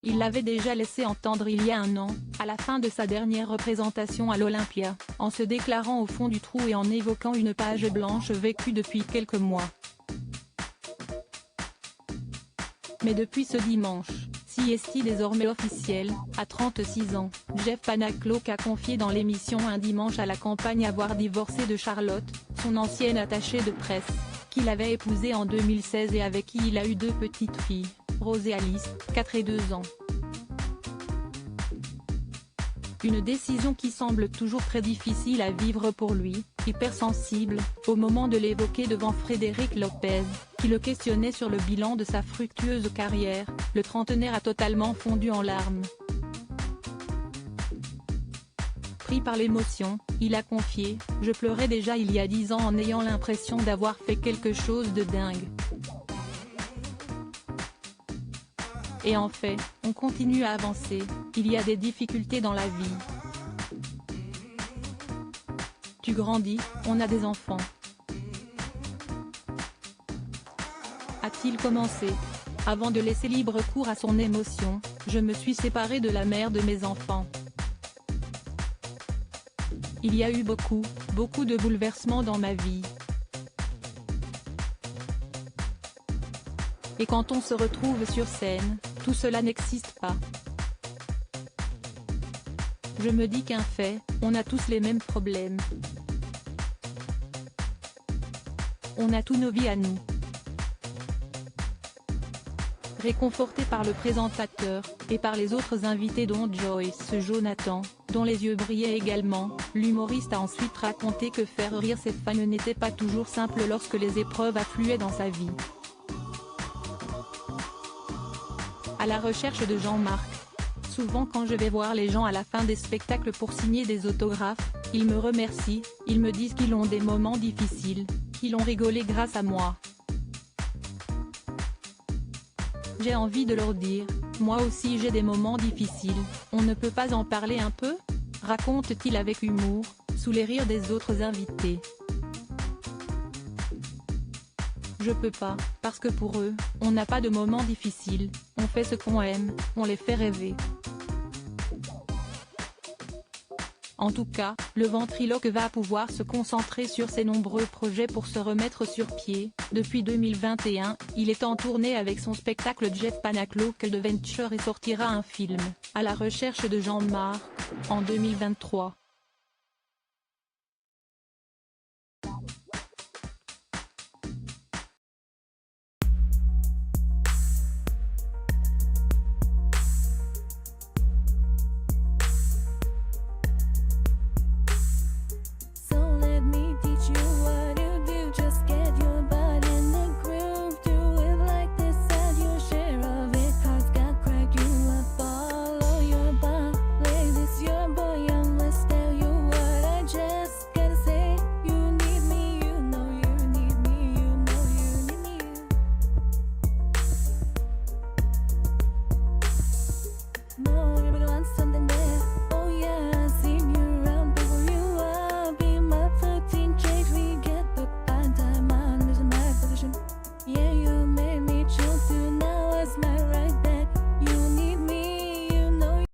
Il l'avait déjà laissé entendre il y a un an, à la fin de sa dernière représentation à l'Olympia, en se déclarant au fond du trou et en évoquant une page blanche vécue depuis quelques mois. Mais depuis ce dimanche, si est désormais officiel, à 36 ans, Jeff Panaclock a confié dans l'émission Un dimanche à la campagne avoir divorcé de Charlotte, son ancienne attachée de presse, qu'il avait épousée en 2016 et avec qui il a eu 2 petites filles, Rose et Alice, 4 et 2 ans. Une décision qui semble toujours très difficile à vivre pour lui, hypersensible, au moment de l'évoquer devant Frédéric Lopez, qui le questionnait sur le bilan de sa fructueuse carrière. Le trentenaire a totalement fondu en larmes. Pris par l'émotion, il a confié « Je pleurais déjà il y a 10 ans en ayant l'impression d'avoir fait quelque chose de dingue. Et en fait, on continue à avancer, il y a des difficultés dans la vie. Tu grandis, on a des enfants. » A-t-il commencé. Avant de laisser libre cours à son émotion, je me suis séparé de la mère de mes enfants. Il y a eu beaucoup de bouleversements dans ma vie. Et quand on se retrouve sur scène, tout cela n'existe pas. Je me dis qu'un fait, on a tous les mêmes problèmes. On a tous nos vies à nous. Réconforté par le présentateur, et par les autres invités dont Joyce Jonathan, dont les yeux brillaient également, l'humoriste a ensuite raconté que faire rire ses fans n'était pas toujours simple lorsque les épreuves affluaient dans sa vie. À la recherche de Jean-Marc. Souvent quand je vais voir les gens à la fin des spectacles pour signer des autographes, ils me remercient, ils me disent qu'ils ont des moments difficiles, qu'ils ont rigolé grâce à moi. J'ai envie de leur dire, moi aussi j'ai des moments difficiles, on ne peut pas en parler un peu ? Raconte-t-il avec humour, sous les rires des autres invités. Je peux pas, parce que pour eux, on n'a pas de moments difficiles, on fait ce qu'on aime, on les fait rêver. En tout cas, le ventriloque va pouvoir se concentrer sur ses nombreux projets pour se remettre sur pied. Depuis 2021, il est en tournée avec son spectacle Jeff Panaclock The Venture et sortira un film, À la recherche de Jean-Marc, en 2023.